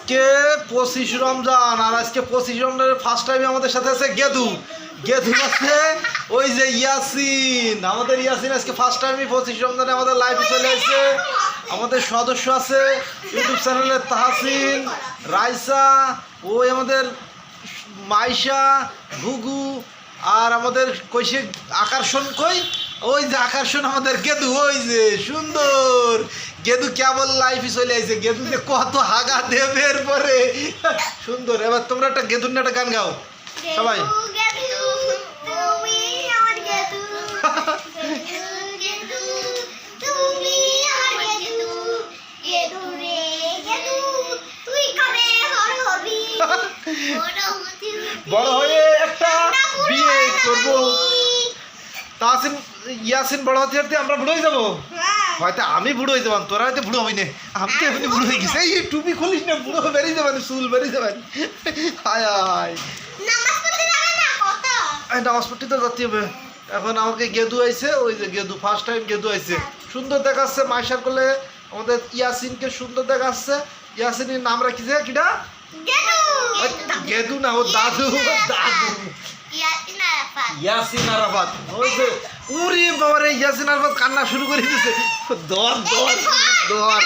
আজকে 25 রমজান, আর আজকে 25 রমজানের ফার্স্ট টাইম আমাদের সাথে আছে গেদু আছে, ওই যে ইয়াসিন, আমাদের ইয়াসিন আজকে ফার্স্ট টাইমই 25 রমজানে আমাদের লাইভে চলে আসছে। আমাদের সদস্য আছে ইউটিউব চ্যানেলের তাহসিন, রাইসা, ওই আমাদের মাইশা, ঘুঘু, আর আমাদের কইছে আকর্ষণ, ওই যে আকর্ষণ আমাদের গেদু, ওই যে সুন্দর গেদু কেবল লাইফে চলে আসছে। গেদু যে কত হাগা দেবে এরপরে সুন্দর। এবার তোমরা একটা গেদুর না একটা গান গাও সবাই। বড় হয়ে একটা বিয়ে করবো। তাহসিন ইয়াসিন বড় হতে হতে আমরা বুড়ো হয়ে যাবো। হয়তো আমি বুড়ো হয়ে যাবাম, তোরা হয়তো বুড়ো হই না, আমি তো এমনি বুড়ো হয়ে গেছি। এই টুপি খুলিস না, বুড়ো বেরিয়ে যাবেন, চুল বেরিয়ে যাবেন। হায় হায়, নামাজ পড়তে তো যেতে হবে। এখন আমাকে গেদু আইছে, ওই যে গেদু ফার্স্ট টাইম গেদু আইছে, সুন্দর দেখাচ্ছে। মাইশার করলে আমাদের ইয়াসিনকে সুন্দর দেখাচ্ছে। ইয়াসিনের নাম রাখিছে কিটা? গেদু না, ও দাদু, দাদু ইয়াসিন আরাফাত। ওই যে উরি বাবারে, ইয়াসিন আরাফাত কান্না শুরু করে দিয়েছে। দর দর দর